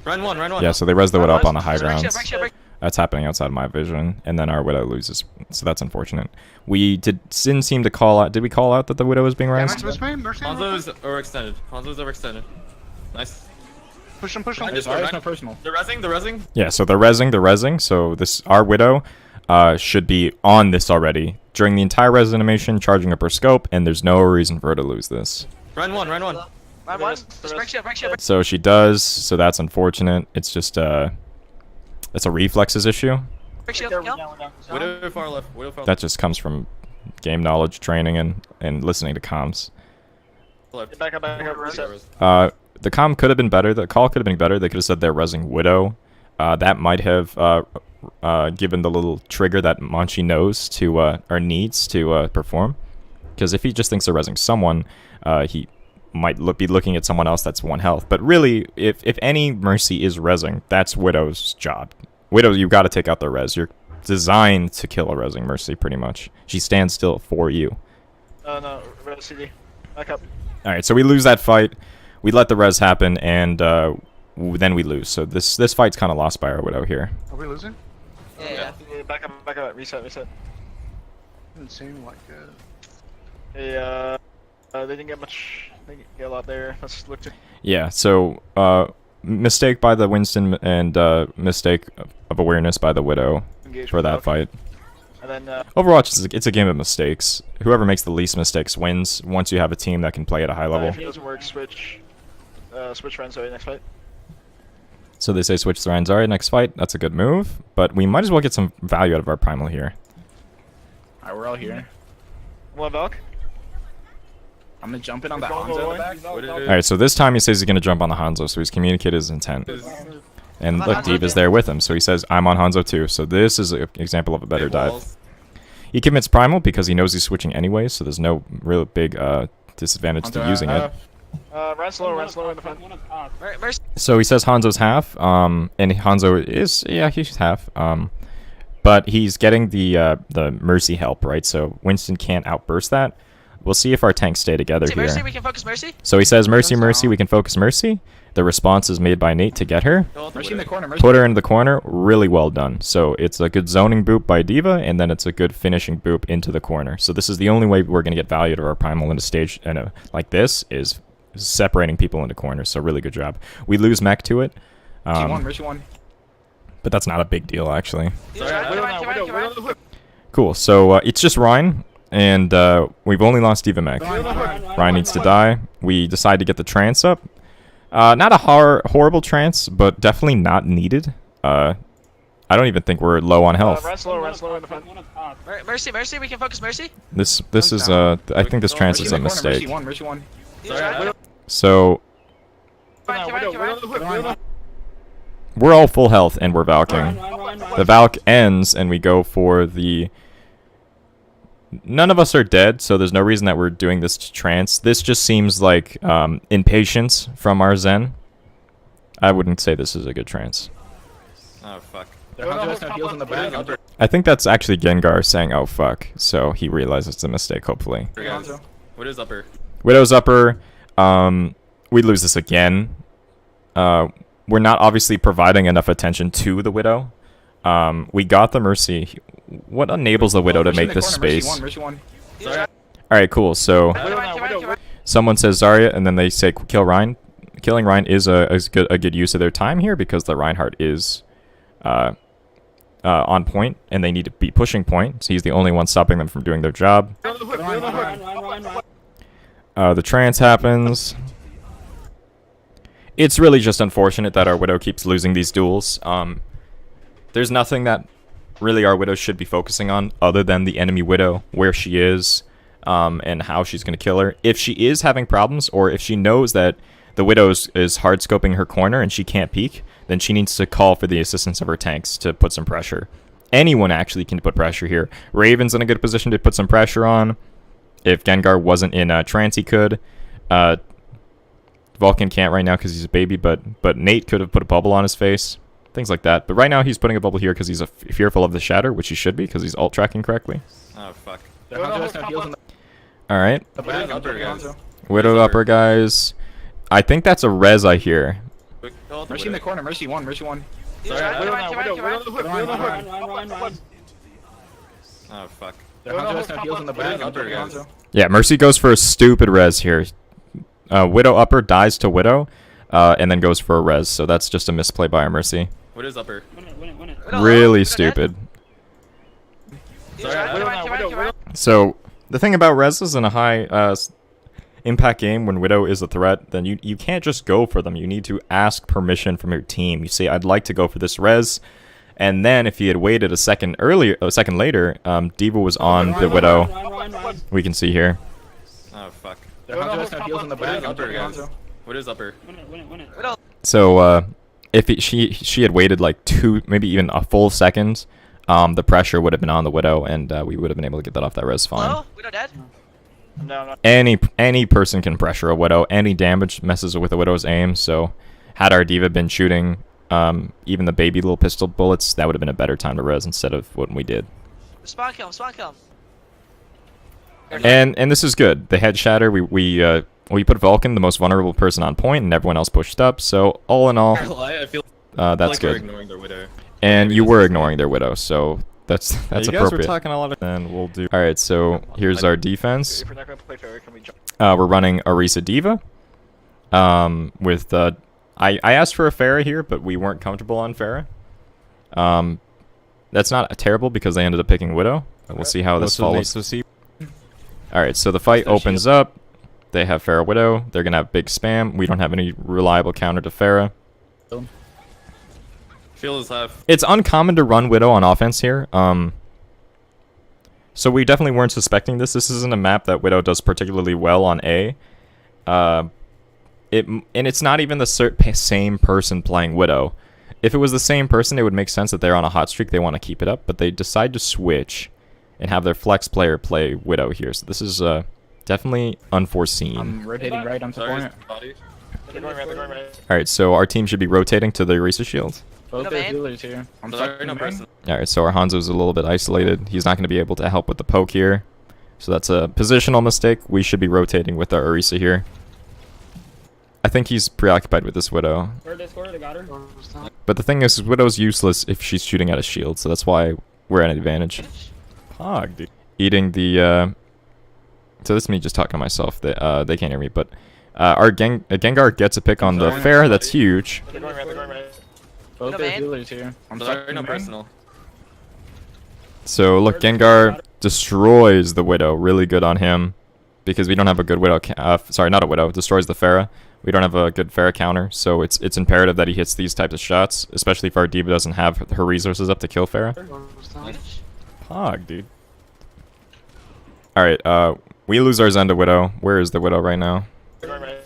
Run one. Yeah, so they res the Widow up on the high Break grounds. shield. That's happening outside of my vision, and then our Widow loses, so that's unfortunate. We didn't seem to call out. Did we call out that the Widow was being resed? Hanzo's overextended. Hanzo's overextended. Nice. Push him. Zarya's no personal. The resing. Yeah, so they're resing. So our Widow should be on this already during the entire res animation, charging up her scope, and there's no reason for her to lose this. Run one. Run one. Just break shield. So she does. So that's unfortunate. It's just it's a reflexes issue. Break shield. Kill. Widow far left. Widow far That just comes from game knowledge, training, and listening to comms. left. Back up, reset. The comm could have been better. The call could have been better. They could have said they're resing Widow. That might have given the little trigger that Manchi knows to or needs to perform. Because if he just thinks they're resing someone, he might be looking at someone else that's 1 health. But really, if any Mercy is resing, that's Widow's job. Widow, you've got to take out the res. You're designed to kill a resing Mercy, pretty much. She stands still for you. No, res CD. Back up. Alright, so we lose that fight. We let the res happen, and then we lose. So this fight's kind of lost by our Widow here. Are we losing? Yeah. Back up, reset. Didn't seem like it. Hey, they didn't get much. They didn't get a lot there. Let's look to. Yeah, so mistake by the Winston and mistake of awareness by the Widow Engage for with that Falcon. fight. And then Overwatch it's a game of mistakes. Whoever makes the least mistakes wins. Once you have a team that can play at a high level. if it doesn't work, switch friends. Sorry, next fight. So they say switch the Ryanzari next fight. That's a good move, but we might as well get some value out of our primal here. Alright, we're all here. One Valk. I'm gonna jump in on the Go, Hanzo go, in the back. All right, so this time he says he's gonna jump on the Hanzo, so he's communicated his intent. And look, Diva's there with him, so he says, I'm on Hanzo too. So this is an example of a better dive. He commits primal because he knows he's switching anyway, so there's no real big disadvantage to using it. Run slow in the front. Mercy. So he says Hanzo's half, and Hanzo is, yeah, he's half. But he's getting the Mercy help, right? So Winston can't outburst that. We'll see if our tanks stay together Mercy, here. we can focus Mercy. So he says, Mercy, we can focus Mercy. The response is made by Nate to get her. Mercy in the corner. Mercy. Put her in the corner, really well done. So it's a good zoning boop by Diva, and then it's a good finishing boop into the corner. So this is the only way we're going to get value to our primal in a stage like this, is separating people into corners. So really good job. We lose mech to it. Mercy one. But that's not a big deal, actually. Come Cool, so it's just Ryan, and we've only lost Diva mech. Ryan needs to die. We decide to get the trance up. Not a horrible trance, but definitely not needed. I don't even think we're low on health. Run slow in the front. Mercy, we can focus Mercy. This is I think this trance is a mistake. Mercy one. So we're all full health and we're Valking. The Valk ends and we go for the... None of us are dead, so there's no reason that we're doing this trance. This just seems like impatience from our Zen. I wouldn't say this is a good trance. Oh fuck. Heals in the back. I think that's actually Gengar saying, oh fuck, so he realizes it's a mistake, hopefully. Widow's upper. Widow's upper. We lose this again. We're not obviously providing enough attention to the Widow. We got the Mercy. What enables the Widow to make this space? Mercy one. Alright, cool. So someone says Zarya, and then they say kill Ryan. Killing Ryan is a good use of their time here because the Reinhardt is on point, and they need to be pushing point. So he's the only one stopping them from doing their job. The trance happens. It's really just unfortunate that our Widow keeps losing these duels. There's nothing that really our Widow should be focusing on other than the enemy Widow, where she is, and how she's going to kill her. If she is having problems, or if she knows that the Widow is hard scoping her corner and she can't peek, then she needs to call for the assistance of her tanks to put some pressure. Anyone actually can put pressure here. Raven's in a good position to put some pressure on. If Gengar wasn't in trance, he could. Vulcan can't right now because he's a baby, but Nate could have put a bubble on his face. Things like that. But right now he's putting a bubble here because he's fearful of the shatter, which he should be because he's alt tracking correctly. Oh fuck. The Hanzo has no heals in All right. the Widow back. upper, guys. Widow upper, guys. I think that's a res I hear. Quick, call the Mercy in the Widow. corner. Mercy one. Mercy one. Keep running. Oh fuck. The Hanzo has no heals in the back. Upper, guys. Yeah, Mercy goes for a stupid res here. Widow upper dies to Widow, and then goes for a res. So that's just a misplay by our Mercy. Widow's upper. Win it. Really stupid. So the thing about reses in a high impact game when Widow is a threat, then you can't just go for them. You need to ask permission from your team. You say, I'd like to go for this res. And then if he had waited a second later, Diva was on the Widow. Run. We can see here. Oh fuck. The Hanzo has no heals in the back. Widow's upper, guys. Widow's upper. Win it. So if she had waited like 2, maybe even a full second, the pressure would have been on the Widow, and we would have been able to get that off that res fine. Hello? Widow dead? No. Any person can pressure a Widow. Any damage messes with a Widow's aim. So had our Diva been shooting even the baby little pistol bullets, that would have been a better time to res instead of what we did. Spawn kill him. And this is good. The head shatter. We put Vulcan, the most vulnerable person, on point, and everyone else pushed up. So all in all, I feel that's like we're good. ignoring their Widow. And Maybe you this were is- ignoring their Widow, so that's You guys were appropriate. talking a lot of. Then we'll do. All right, so here's our defense. If we're not gonna play fair, can we jump? We're running Orisa Diva. With I asked for a Pharah here, but we weren't comfortable on Pharah. That's not terrible because they ended up picking Widow. We'll see how this follows. So see, All right, so the fight opens up. They have Pharah Widow. They're gonna have big spam. We don't have any reliable counter to Pharah. Shield is half. It's uncommon to run Widow on offense here. So we definitely weren't suspecting this. This isn't a map that Widow does particularly well on A. And it's not even the same person playing Widow. If it was the same person, it would make sense that they're on a hot streak. They want to keep it up, but they decide to switch and have their flex player play Widow here. So this is definitely unforeseen. I'm rotating right. I'm Sorry, supporting it. body. They're going right. All right, so our team should be rotating to the Orisa shield. Both No, their man. healers here. I'm Sorry, sucking no main. person. All right, so our Hanzo's a little bit isolated. He's not going to be able to help with the poke here. So that's a positional mistake. We should be rotating with our Orisa here. I think he's preoccupied with this Widow. Her Discord, I got her. But the thing is, Widow's useless if she's shooting at a shield, so that's why we're at an advantage. Pog, dude. Eating the, so this is me just talking to myself. They can't hear me, but our Gengar gets a pick on the Sorry. Pharah. That's huge. They're going right. Both No, their man. healers here. I'm Sorry, sucking no main. personal. So look, Gengar destroys the Widow. Really good on him, because we don't have a good Widow. Sorry, not a Widow. Destroys the Pharah. We don't have a good Pharah counter, so it's imperative that he hits these types of shots, especially if our Diva doesn't have her resources up to kill Pharah. Pog, dude. All right, we lose our Zen to Widow. Where is the Widow right now? They're going right.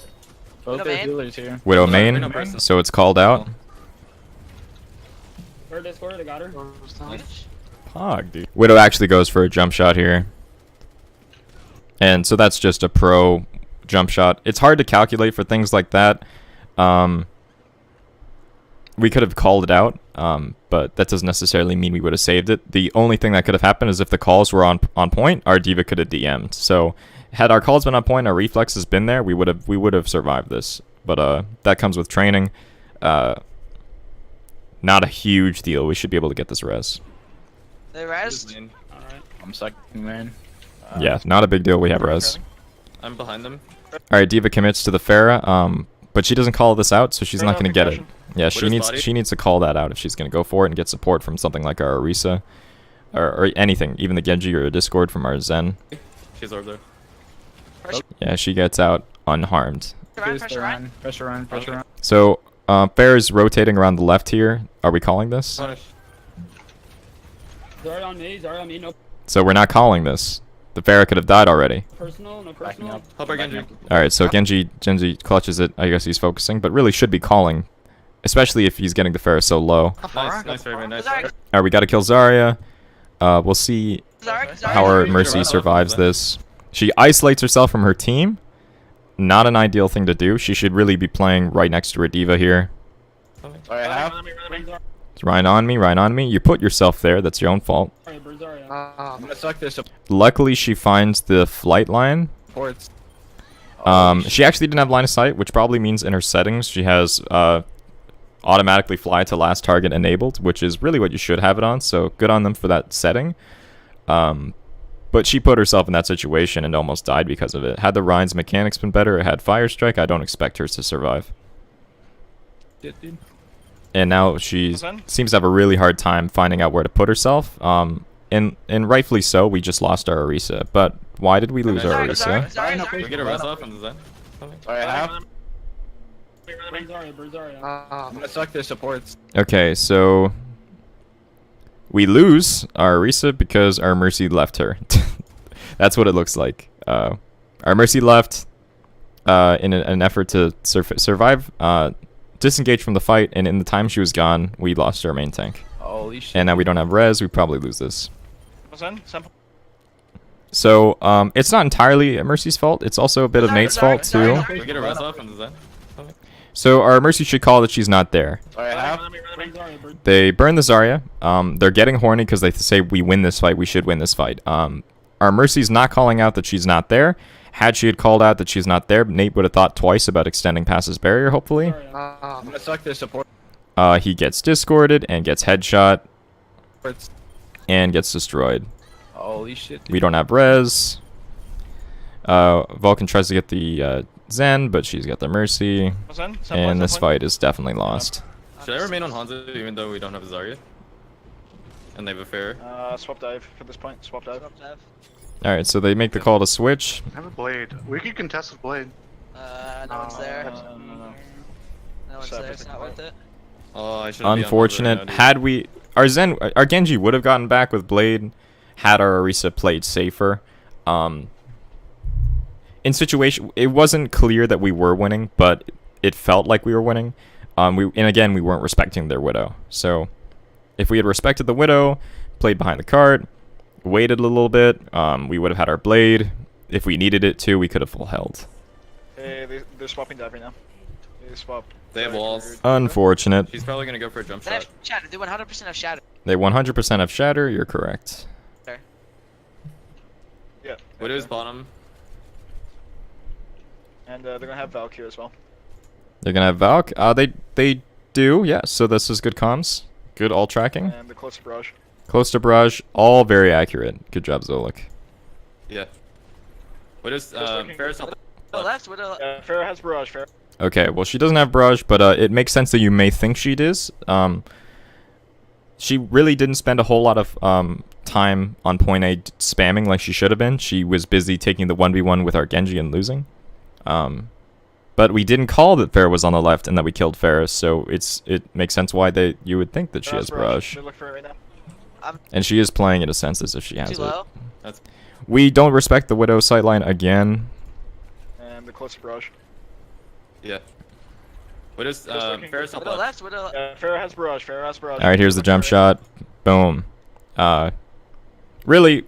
Both No, their man. healers here. Widow Sorry, main, no person. so it's called out. Her Discord, I got her. Pog, dude. Widow actually goes for a jump shot here. And so that's just a pro jump shot. It's hard to calculate for things like that. We could have called it out, but that doesn't necessarily mean we would have saved it. The only thing that could have happened is if the calls were on point, our Diva could have DM'd. So had our calls been on point, our reflexes been there, we would have survived this. But that comes with training. Not a huge deal. We should be able to get this res. The rest? Alright. I'm sucking main. Yeah, not a big deal. We have res. I'm behind them. All right, Diva commits to the Pharah, but she doesn't call this out, so she's not going to get it. Yeah, she Widow's needs to call that out if she's going to go for it and get support from something like our Orisa, or anything, even the Genji or a Discord from our Zen. She's over there. Yeah, she gets out unharmed. Pressure run. Pressure run. Pressure run. So Pharah's rotating around the left here. Are we calling this? Punish. Zarya on me, no. So we're not calling this. The Pharah could have died already. Personal, no Backing personal. up. Help our Backing Genji. up. Alright, so Genji clutches it. I guess he's focusing, but really should be calling. Especially if he's getting the Pharah so low. Nice, very nice. Zarya, Alright, we gotta kill Zarya. We'll see Zarya, how our Zarya. Mercy survives this. She isolates herself from her team. Not an ideal thing to do. She should really be playing right next to her diva here. Alright, half. It's right on me, right on me. You put yourself there. That's your own fault. Alright, birds are I'm gonna suck this Luckily, she finds the flight line. supports. She actually didn't have line of sight, which probably means in her settings she has automatically fly to last target enabled, which is really what you should have it on. So good on them for that setting. But she put herself in that situation and almost died because of it. Had the Ryan's mechanics been better, it had Fire Strike, I don't expect her to survive. Shit, dude. And now she seems to have a really hard time finding out where to put herself. And rightfully so, we just lost our Orisa. But why did we lose our Zarya, Orisa? Zarya, Can we Zarya. get a res off on the Zen? Alright, half. Birds are birds are I'm gonna suck their supports. Okay, so we lose our Orisa because our Mercy left her. That's what it looks like. Our Mercy left in an effort to survive, disengage from the fight, and in the time she was gone, we lost our main tank. Holy shit. And now we don't have res, we probably lose this. Simple. So, it's not entirely Mercy's fault, it's also a bit of Nate's fault too. Can we get a res off on the Zen? So our Mercy should call that she's not there. Alright, half. birds are birds. They burn the Zarya. They're getting horny because they say we win this fight, we should win this fight. Our Mercy's not calling out that she's not there. Had she had called out that she's not there, Nate would have thought twice about extending past his barrier, hopefully. I'm gonna suck their supports. He gets discorded and gets headshot and gets destroyed. Holy shit. We don't have res. Vulcan tries to get the Zen, but she's got the Mercy. And this fight is definitely lost. Should I remain on Hanzo even though we don't have a Zarya? And they have a fair. Swap dive for this point. Swap dive. Alright, so they make the call to switch. I have a blade. We could contest with blade. No one's there. No. No one's there. It's not worth it. Oh, I should. Unfortunate. Had we... Our Genji would have gotten back with Blade had our Orisa played safer. In situation... It wasn't clear that we were winning, but it felt like we were winning. And again, we weren't respecting their Widow. So, if we had respected the Widow, played behind the cart, waited a little bit, we would have had our Blade. If we needed it to, we could have full held. Hey, they're swapping dive right now. They swap. They have walls. Unfortunate. She's probably gonna go for a jump They shot. have shatter. They 100% have shatter. They 100% have Shatter, you're correct. Yeah. Widow's bottom. And they're gonna have Valk here as well. They're gonna have Valk. They do, yeah. So this is good comms. Good all tracking. And the close to barrage. Close to barrage, all very accurate. Good job, Zolik. Yeah. Widow's working. Ferris on Widow left. Widow. Farrah has barrage. Farrah. Okay, well she doesn't have barrage, but it makes sense that you may think she does. She really didn't spend a whole lot of time on point A spamming like she should have been. She was busy taking the 1v1 with our Genji and losing. But we didn't call that Farrah was on the left and that we killed Ferris, so it makes sense why you would think that she has barrage. They look for it right now. And she is playing it a sense as if she has Too it. low. We don't respect the Widow sightline again. And the close to barrage. Yeah. Widow's working. Ferris on Widow left. left. Widow. Farrah has barrage. Farrah has barrage. Alright, here's the jump shot. Boom. Really,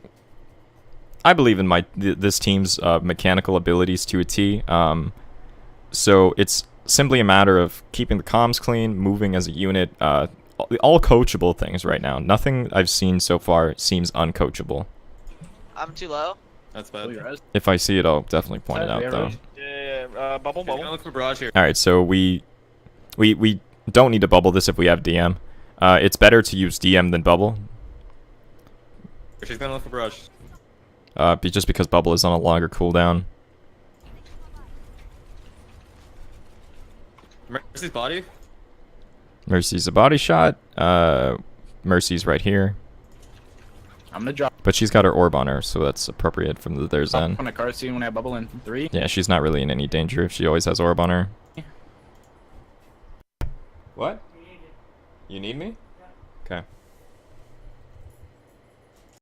I believe in this team's mechanical abilities to a T. So it's simply a matter of keeping the comms clean, moving as a unit, all coachable things right now. Nothing I've seen so far seems uncoachable. I'm too low. That's bad. If I see it, I'll definitely point it out, though. Yeah. Bubble. He's gonna look for barrage here. Alright, so we don't need to bubble this if we have DM. It's better to use DM than bubble, She's gonna look for barrage. just because bubble is on a longer cooldown. Mercy's body. Mercy's a body shot. Mercy's right here. I'm gonna drop But she's got her orb on her, so that's appropriate from their Zen. on a card scene when I bubble in 3. Yeah, she's not really in any danger if she always has orb on her. What? You need me? Okay.